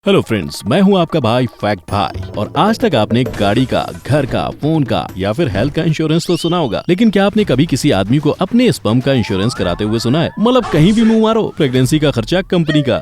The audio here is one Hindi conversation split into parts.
हेलो फ्रेंड्स, मैं हूं आपका भाई फैक्ट भाई। और आज तक आपने गाड़ी का, घर का, फोन का या फिर हेल्थ का इंश्योरेंस तो सुना होगा, लेकिन क्या आपने कभी किसी आदमी को अपने स्पर्म का इंश्योरेंस कराते हुए सुना है? मतलब कहीं भी मुंह मारो, प्रेगनेंसी का खर्चा कंपनी का।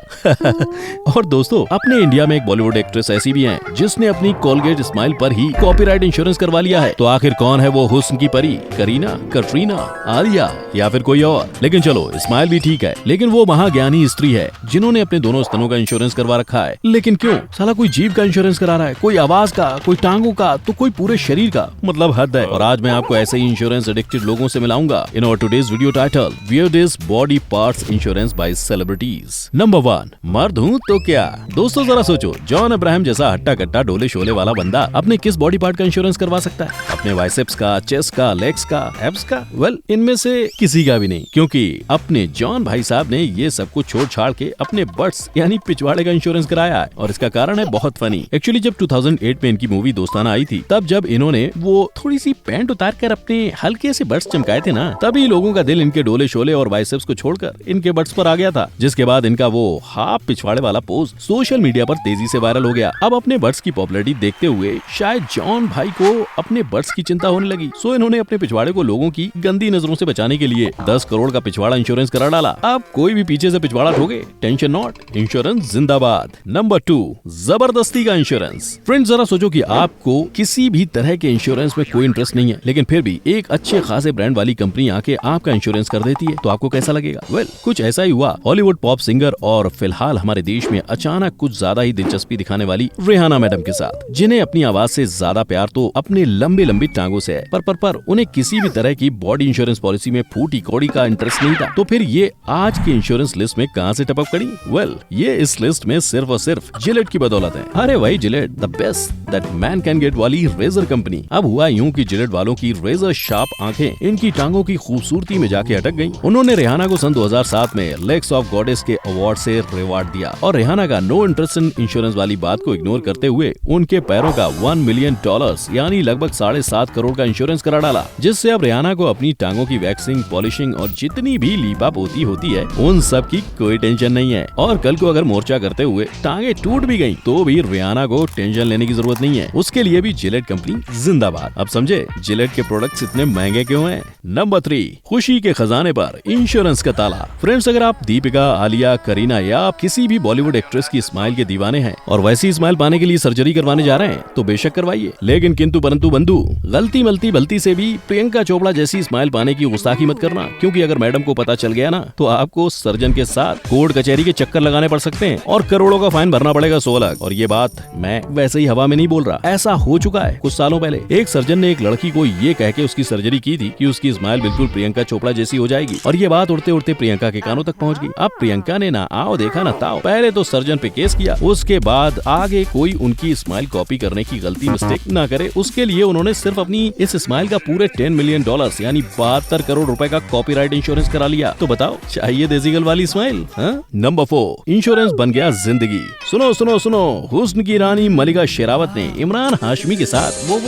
और दोस्तों, अपने इंडिया में एक बॉलीवुड एक्ट्रेस ऐसी भी है जिसने अपनी कोलगेट स्माइल पर ही कॉपीराइट इंश्योरेंस करवा लिया है। तो आखिर कौन है वो हुस्न की परी? करीना, कटरीना, आलिया या फिर कोई और? लेकिन चलो, स्माइल भी ठीक है, लेकिन वो महाज्ञानी स्त्री है जिन्होंने अपने दोनों स्तनों का इंश्योरेंस करवा रखा है। लेकिन क्यों? साला कोई जीभ का इंश्योरेंस करा रहा है, कोई आवाज का, कोई टांगों का, तो कोई पूरे शरीर का। मतलब हद है। और आज मैं आपको ऐसे ही इंश्योरेंस एडिक्टेड लोगों से मिलाऊंगा in our today's video title, weirdest body parts insurance by celebrities. Number 1, मर्द हूँ तो क्या? दोस्तों जरा सोचो, जॉन अब्राहम जैसा हट्टा कट्टा डोले शोले वाला बंदा अपने किस बॉडी पार्ट का इंश्योरेंस करवा सकता है? अपने बाइसेप्स का, चेस्ट का, लेग्स का, एब्स का? वेल, इनमें से किसी का भी नहीं, क्योंकि अपने जॉन भाई साहब ने ये सब कुछ छोड़ छाड़ के अपने बट्स यानी पिछवाड़े का इंश्योरेंस कराया है। और इसका कारण है बहुत फनी। एक्चुअली जब 2008 में इनकी मूवी दोस्ताना आई थी, तब जब इन्होंने वो थोड़ी सी पैंट उतार कर अपने हल्के से बट्स चमकाए थे ना, तभी लोगों का दिल इनके डोले शोले और बाइसेप्स को छोड़कर इनके बट्स पर आ गया था। जिसके बाद इनका वो हाफ पिछवाड़े वाला पोज सोशल मीडिया पर तेजी से वायरल हो गया। अब अपने बट्स की पॉपुलैरिटी देखते हुए शायद जॉन भाई को अपने बट्स की चिंता होने लगी। सो इन्होंने अपने पिछवाड़े को लोगों की गंदी नजरों से बचाने के लिए 10 करोड़ का पिछवाड़ा इंश्योरेंस करा डाला। अब कोई भी पीछे से पिछवाड़ा ठोके, टेंशन नॉट, इंश्योरेंस जिंदाबाद। नंबर 2, जबरदस्ती का इंश्योरेंस। फ्रेंड्स जरा सोचो कि आपको किसी भी तरह के इंश्योरेंस में कोई इंटरेस्ट नहीं है, लेकिन फिर भी एक अच्छे खासे ब्रांड वाली कंपनी आके आपका इंश्योरेंस कर देती है, तो आपको कैसा लगेगा? वेल, कुछ ऐसा ही हुआ हॉलीवुड पॉप सिंगर और फिलहाल हमारे देश में अचानक कुछ ज्यादा ही दिलचस्पी दिखाने वाली रिहाना मैडम के साथ, जिन्हें अपनी आवाज से ज्यादा प्यार तो अपने लंबी लंबी टांगों से है, पर उन्हें किसी भी तरह की बॉडी इंश्योरेंस पॉलिसी में फूटी कौड़ी का इंटरेस्ट नहीं था। तो फिर ये आज की इंश्योरेंस लिस्ट में कहां से टपक पड़ी? वेल, ये इस लिस्ट में सिर्फ और सिर्फ जिलेट की बदौलत है। अरे भाई, Gillette the best that man can get वाली रेजर कंपनी। अब हुआ यूं कि जिलेट वालों की रेजर शार्प आंखें इनकी टांगों की खूबसूरती में जाके अटक गईं। उन्होंने रिहाना को सन 2007 में लेग्स ऑफ गॉडेस के अवार्ड से रिवार्ड दिया और रिहाना का नो इंटरेस्ट इन इंश्योरेंस वाली बात को इग्नोर करते हुए उनके पैरों का $1 मिलियन यानी लगभग 7.5 करोड़ का इंश्योरेंस करा डाला, जिससे अब रिहाना को अपनी टांगों की वैक्सिंग, पॉलिशिंग और जितनी भी लीपा पोती होती है, उन सब की कोई टेंशन नहीं है। और कल को अगर मोर्चा करते हुए टांगे टूट भी गयी तो भी रिहाना को टेंशन लेने की जरूरत नहीं है, उसके लिए भी जिलेट कंपनी जिंदाबाद। अब समझे जिलेट के प्रोडक्ट्स इतने महंगे क्यों हैं? नंबर 3, खुशी के खजाने पर इंश्योरेंस का ताला। फ्रेंड्स, अगर आप दीपिका, आलिया, करीना या आप किसी भी बॉलीवुड एक्ट्रेस की स्माइल के दीवाने हैं और वैसी स्माइल पाने के लिए सर्जरी करवाने जा रहे हैं, तो बेशक करवाइए, लेकिन किंतु परंतु बंधु, गलती मलती बलती से भी प्रियंका चोपड़ा जैसी स्माइल पाने की गुस्ताखी मत करना, क्योंकि अगर मैडम को पता चल गया ना, तो आपको सर्जन के साथ कोर्ट कचहरी के चक्कर लगाने पड़ सकते हैं और करोड़ों का फाइन भरना पड़ेगा 100 लाख। और ये बात मैं वैसे ही हवा में नहीं बोल रहा, ऐसा हो चुका है। कुछ सालों पहले एक सर्जन ने एक लड़की को ये कह के उसकी सर्जरी की थी कि उसकी स्माइल बिल्कुल प्रियंका चोपड़ा जैसी हो जाएगी, और ये बात उड़ते उड़ते प्रियंका के कानों तक पहुंच गई। अब प्रियंका ने ना आओ देखा ना ताओ, पहले तो सर्जन पे केस किया, उसके बाद आगे कोई उनकी स्माइल कॉपी करने की गलती मिस्टेक ना करे, उसके लिए उन्होंने सिर्फ अपनी इस स्माइल का पूरे $10 मिलियन यानी 72 करोड़ रुपए का कॉपीराइट इंश्योरेंस करा लिया। तो बताओ, चाहिए देसीगल वाली स्माइल? नंबर 4, इंश्योरेंस बन गया जिंदगी। सुनो सुनो सुनो, हुस्न की रानी मलिका शेरावत ने इमरान हाशमी के साथ वो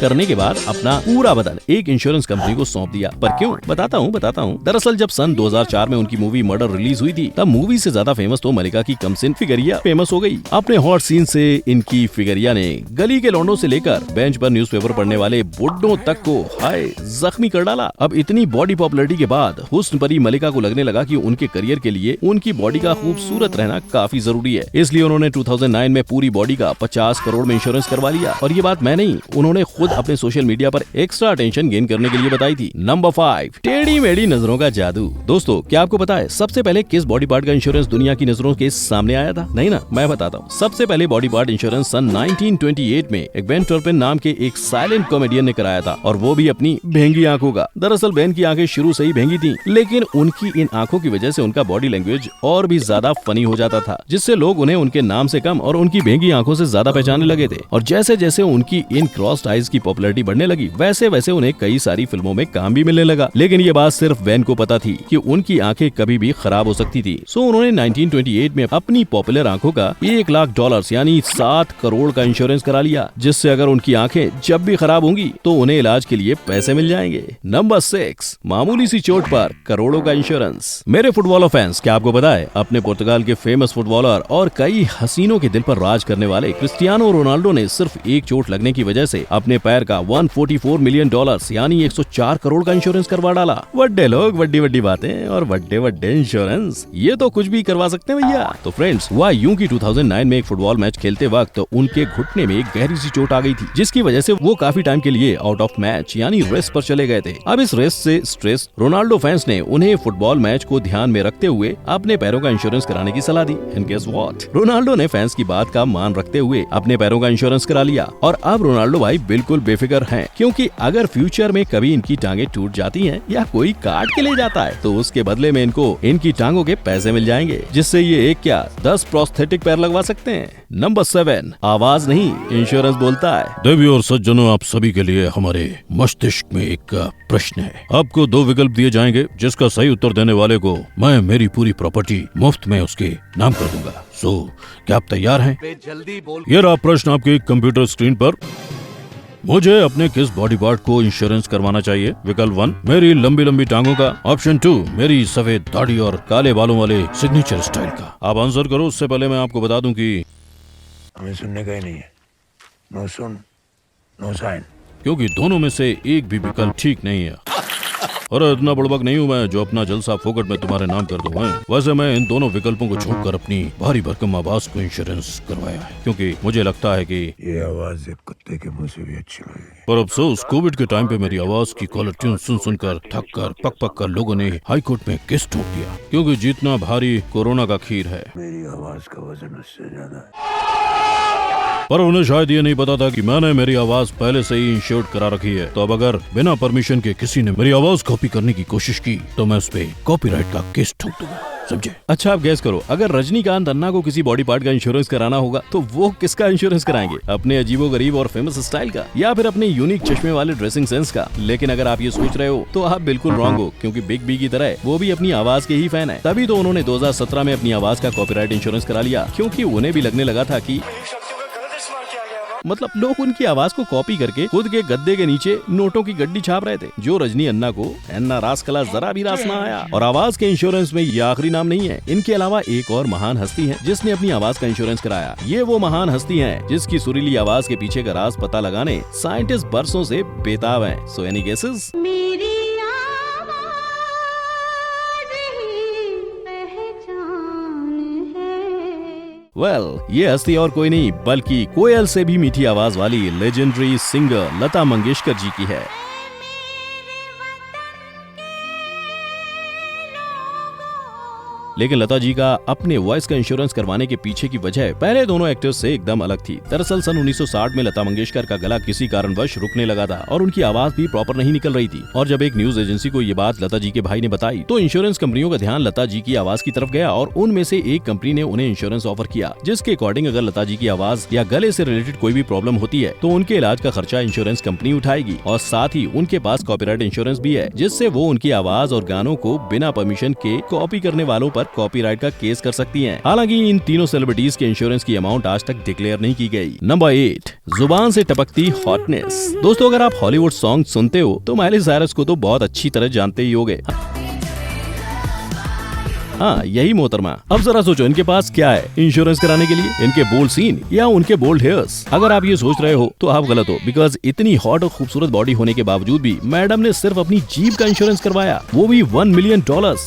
करने के बाद अपना पूरा बदन एक इंश्योरेंस कंपनी को सौंप दिया। पर क्यों? बताता हूँ। दरअसल जब सन 2004 में उनकी मूवी मर्डर रिलीज हुई थी, तब मूवी से ज्यादा फेमस तो मलिका की कमसिन फिगरिया फेमस हो गई। अपने हॉट सीन से इनकी फिगरिया ने गली के लौंडों से लेकर बेंच पर न्यूज़पेपर पढ़ने वाले बुड्ढों तक को हाय जख्मी कर डाला। अब इतनी बॉडी पॉपुलैरिटी के बाद हुस्न परी मलिका को लगने लगा कि उनके करियर के लिए उनकी बॉडी का खूबसूरत रहना काफी जरूरी है। इसलिए उन्होंने 2009 में पूरी बॉडी का 50 करोड़ में इंश्योरेंस करवा लिया। और ये बात मैं नहीं, उन्होंने खुद अपने सोशल मीडिया पर एक्स्ट्रा अटेंशन गेन करने के लिए बताई थी। नंबर 5, टेढ़ी मेढ़ी नजरों का जादू। दोस्तों, क्या आपको पता है सबसे पहले किस बॉडी पार्ट का इंश्योरेंस दुनिया की नजरों के सामने आया था? नहीं ना, मैं बताता हूँ। सबसे पहले बॉडी पार्ट इंश्योरेंस सन 1928 में एक बेन टर्पिन नाम के एक साइलेंट कॉमेडियन ने कराया था, और वो भी अपनी भेंगी आंखों का। दरअसल बेन की आंखें शुरू से ही भेंगी थी, लेकिन उनकी इन आंखों की वजह से उनका बॉडी लैंग्वेज और भी ज्यादा फनी हो जाता था, जिससे लोग उन्हें उनके नाम से कम और उनकी भेंगी आंखों से ज्यादा पहचानने लगे थे। और जैसे जैसे उनकी इन क्रॉस्ड आईज की की पॉपुलैरिटी बढ़ने लगी वैसे वैसे उन्हें कई सारी फिल्मों में काम भी मिलने लगा। लेकिन ये बात सिर्फ वैन को पता थी कि उनकी आंखें कभी भी खराब हो सकती थी। सो उन्होंने 1928 में अपनी पॉपुलर आंखों का $1 लाख यानी 7 करोड़ का इंश्योरेंस करा लिया, जिससे अगर उनकी आंखें जब भी खराब होंगी तो उन्हें इलाज के लिए पैसे मिल जाएंगे। नंबर 6, मामूली सी चोट पर करोड़ों का इंश्योरेंस। मेरे फुटबॉलर फैंस, क्या आपको पता है अपने पुर्तगाल के फेमस फुटबॉलर और कई हसीनों के दिल पर राज करने वाले क्रिस्टियानो रोनाल्डो ने सिर्फ एक चोट लगने की वजह से अपने पैर का $144 मिलियन यानी 104 करोड़ का इंश्योरेंस करवा डाला। बड़े लोग, बड़ी बड़ी बातें और बड़े बड़े इंश्योरेंस, ये तो कुछ भी करवा सकते हैं भैया। तो फ्रेंड्स, हुआ यूं कि 2009 में एक फुटबॉल मैच खेलते वक्त उनके घुटने में एक गहरी सी चोट आ गई थी, जिसकी वजह से वो काफी टाइम के लिए आउट ऑफ मैच यानी रेस्ट पर चले गए थे। अब इस रेस्ट से स्ट्रेस रोनाल्डो फैंस ने उन्हें फुटबॉल मैच को ध्यान में रखते हुए अपने पैरों का इंश्योरेंस कराने की सलाह दी। एंड गेस व्हाट, रोनाल्डो ने फैंस की बात का मान रखते हुए अपने पैरों का इंश्योरेंस करा लिया और अब रोनाल्डो भाई बिल्कुल बेफिक्र हैं, क्योंकि अगर फ्यूचर में कभी इनकी टांगे टूट जाती हैं या कोई काट के ले जाता है तो उसके बदले में इनको इनकी टांगों के पैसे मिल जाएंगे, जिससे ये एक क्या 10 प्रोस्थेटिक पैर लगवा सकते हैं। नंबर 7, आवाज नहीं, इंश्योरेंस बोलता है। देवी और सज्जनों, आप सभी के लिए हमारे मस्तिष्क में एक प्रश्न है। आपको 2 विकल्प दिए जाएंगे, जिसका सही उत्तर देने वाले को मैं मेरी पूरी प्रॉपर्टी मुफ्त में उसके नाम कर दूंगा। सो क्या आप तैयार हैं? जल्दी बोल। ये रहा प्रश्न आपके कंप्यूटर स्क्रीन पर। मुझे अपने किस बॉडी पार्ट को इंश्योरेंस करवाना चाहिए? विकल्प 1, मेरी लंबी लंबी टांगों का। ऑप्शन 2, मेरी सफेद दाढ़ी और काले बालों वाले सिग्नेचर स्टाइल का। आप आंसर करो, उससे पहले मैं आपको बता दूं कि हमें सुनने का ही नहीं है। नो सुन, नो साइन। क्योंकि दोनों में से एक भी विकल्प ठीक नहीं है। अरे इतना बड़बक नहीं हूँ मैं जो अपना जलसा फोकट में तुम्हारे नाम कर दूं। वैसे मैं इन दोनों विकल्पों को छोड़कर अपनी भारी भरकम आवाज को इंश्योरेंस करवाया है, क्योंकि मुझे लगता है कि ये आवाज एक कुत्ते के मुंह से भी अच्छी लगी। पर अफसोस, कोविड के टाइम पे मेरी आवाज की कॉलर ट्यून सुन सुनकर थक कर पक कर लोगों ने हाई कोर्ट में केस ठोक दिया, क्योंकि जितना भारी कोरोना का खीर है मेरी आवाज का वजन उससे ज्यादा है। पर उन्हें शायद ये नहीं पता था कि मैंने मेरी आवाज पहले से ही इंश्योर्ड करा रखी है। तो अब अगर बिना परमिशन के किसी ने मेरी आवाज कॉपी करने की कोशिश की तो मैं उस पे कॉपीराइट का केस ठोक दूंगा, समझे? अच्छा, आप गैस करो, अगर रजनीकांत अन्ना को किसी बॉडी पार्ट का इंश्योरेंस कराना होगा तो वो किसका इंश्योरेंस कराएंगे? अपने अजीबो गरीब और फेमस स्टाइल का, या फिर अपने यूनिक चश्मे वाले ड्रेसिंग सेंस का? लेकिन अगर आप ये सोच रहे हो तो आप बिल्कुल रॉन्ग हो, क्योंकि बिग बी की तरह वो भी अपनी आवाज के ही फैन है। तभी तो उन्होंने 2017 में अपनी आवाज का कॉपीराइट इंश्योरेंस करा लिया, क्योंकि उन्हें भी लगने लगा था कि मतलब लोग उनकी आवाज को कॉपी करके खुद के गद्दे के नीचे नोटों की गड्डी छाप रहे थे, जो रजनी अन्ना को एन्ना रास कला जरा भी रास ना आया। और आवाज के इंश्योरेंस में ये आखिरी नाम नहीं है। इनके अलावा एक और महान हस्ती है जिसने अपनी आवाज का इंश्योरेंस कराया। ये वो महान हस्ती है जिसकी सुरीली आवाज के पीछे का राज पता लगाने साइंटिस्ट बरसों से बेताब हैं। So any guesses? वेल, ये हस्ती और कोई नहीं बल्कि कोयल से भी मीठी आवाज वाली लेजेंडरी सिंगर लता मंगेशकर जी की है। लेकिन लता जी का अपने वॉइस का इंश्योरेंस करवाने के पीछे की वजह पहले दोनों एक्टर्स से एकदम अलग थी। दरअसल सन 1960 में लता मंगेशकर का गला किसी कारणवश रुकने लगा था और उनकी आवाज भी प्रॉपर नहीं निकल रही थी। और जब एक न्यूज एजेंसी को ये बात लता जी के भाई ने बताई तो इंश्योरेंस कंपनियों का ध्यान लता जी की आवाज की तरफ गया और उनमें से एक कंपनी ने उन्हें इंश्योरेंस ऑफर किया, जिसके अकॉर्डिंग अगर लता जी की आवाज या गले से रिलेटेड कोई भी प्रॉब्लम होती है तो उनके इलाज का खर्चा इंश्योरेंस कंपनी उठाएगी। और साथ ही उनके पास कॉपीराइट इंश्योरेंस भी है, जिससे वो उनकी आवाज और गानों को बिना परमिशन के कॉपी करने वालों पर कॉपीराइट का केस कर सकती हैं। हालांकि इन तीनों सेलिब्रिटीज के इंश्योरेंस की अमाउंट आज तक डिक्लेयर नहीं की गई। नंबर 8, जुबान से टपकती हॉटनेस। दोस्तों, अगर आप हॉलीवुड सॉन्ग सुनते हो तो माइली साइरस को तो बहुत अच्छी तरह जानते ही होंगे। हाँ, यही मोहतरमा। अब जरा सोचो, इनके पास क्या है इंश्योरेंस कराने के लिए? इनके बोल्ड सीन या उनके बोल्ड हेयर्स? अगर आप ये सोच रहे हो तो आप गलत हो, बिकॉज इतनी हॉट और खूबसूरत बॉडी होने के बावजूद भी मैडम ने सिर्फ अपनी जीभ का इंश्योरेंस करवाया, वो भी $1 मिलियन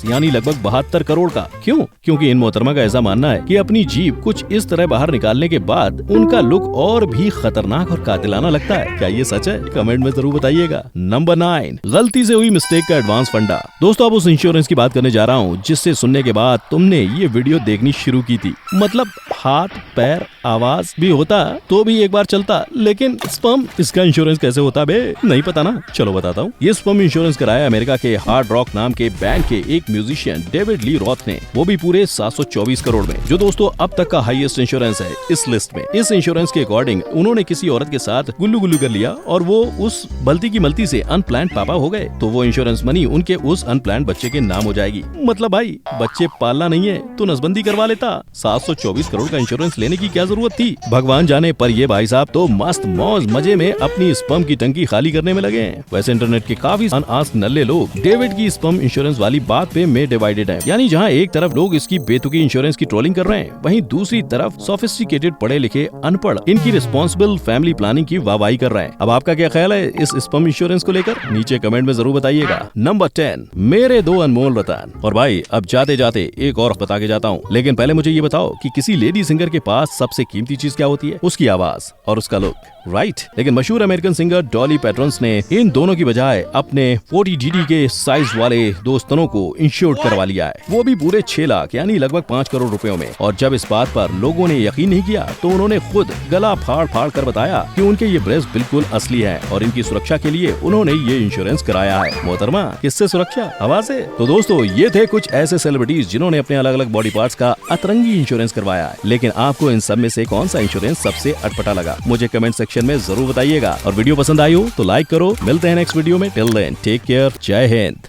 यानी लगभग 72 करोड़ का। क्यों? क्योंकि इन मोहतरमा का ऐसा मानना है कि अपनी जीभ कुछ इस तरह बाहर निकालने के बाद उनका लुक और भी खतरनाक और कातिलाना लगता है। क्या ये सच है? कमेंट में जरूर बताइएगा। नंबर 9, गलती से हुई मिस्टेक का एडवांस फंडा। दोस्तों, अब उस इंश्योरेंस की बात करने जा रहा हूँ जिससे सुनने करने के बाद तुमने ये वीडियो देखनी शुरू की थी, मतलब हाथ पैर आवाज भी होता तो भी एक बार चलता, लेकिन स्पर्म इसका इंश्योरेंस कैसे होता बे? नहीं पता ना, चलो बताता हूँ। ये स्पर्म इंश्योरेंस कराया अमेरिका के हार्ड रॉक नाम के बैंड के एक म्यूजिशियन डेविड ली रॉथ ने, वो भी पूरे 724 करोड़ में, जो दोस्तों अब तक का हाईएस्ट इंश्योरेंस है इस लिस्ट में। इस इंश्योरेंस के अकॉर्डिंग उन्होंने किसी औरत के साथ गुल्लू गुल्लू कर लिया और वो उस बल्ती की मल्ती से अनप्लान्ड पापा हो गए, तो वो इंश्योरेंस मनी उनके उस अनप्लान्ड बच्चे के नाम हो जाएगी। मतलब भाई बच्चे पालना नहीं है तो नसबंदी करवा लेता, 724 करोड़ का इंश्योरेंस लेने की क्या जरूरत थी? भगवान जाने, पर ये भाई साहब तो मस्त मौज मजे में अपनी स्पर्म की टंकी खाली करने में लगे हैं। वैसे इंटरनेट के काफी अनआस्क्ड नल्ले लोग डेविड की स्पर्म इंश्योरेंस वाली बात पे में डिवाइडेड हैं। यानी जहां एक तरफ लोग इसकी बेतुकी इंश्योरेंस की ट्रोलिंग कर रहे हैं, वहीं दूसरी तरफ सोफिस्टिकेटेड पढ़े लिखे अनपढ़ इनकी रिस्पॉन्सिबल फैमिली प्लानिंग की वाहवाही कर रहे हैं। अब आपका क्या ख्याल है इस स्पर्म इंश्योरेंस को लेकर? नीचे कमेंट में जरूर बताइएगा। नंबर 10, मेरे 2 अनमोल रतन। और भाई अब जाते जाते एक और बता के जाता हूँ, लेकिन पहले मुझे ये बताओ कि किसी लेडी सिंगर के पास सबसे कीमती चीज क्या होती है? उसकी आवाज और उसका लुक, राइट? लेकिन मशहूर अमेरिकन सिंगर डॉली पैटर्न्स ने इन दोनों की बजाय अपने 40 के साइज वाले 2 स्तनों को इंश्योर्ड करवा लिया है, वो भी पूरे 6 लाख यानी लगभग 5 करोड़ रुपयों में। और जब इस बात पर लोगों ने यकीन नहीं किया तो उन्होंने खुद गला फाड़ फाड़ कर बताया कि उनके ये ब्रेस्ट बिल्कुल असली है और इनकी सुरक्षा के लिए उन्होंने ये इंश्योरेंस कराया है। मोहतरमा, किससे सुरक्षा? हवा से। तो दोस्तों ये थे कुछ ऐसे सेलिब्रिटीज जिन्होंने अपने अलग अलग बॉडी पार्ट्स का अतरंगी इंश्योरेंस करवाया है। लेकिन आपको इन सब में से कौन सा इंश्योरेंस सबसे अटपटा लगा? मुझे कमेंट सेक्शन में जरूर बताइएगा। और वीडियो पसंद आई हो तो लाइक करो। मिलते हैं नेक्स्ट वीडियो में। Till then take care. जय हिंद।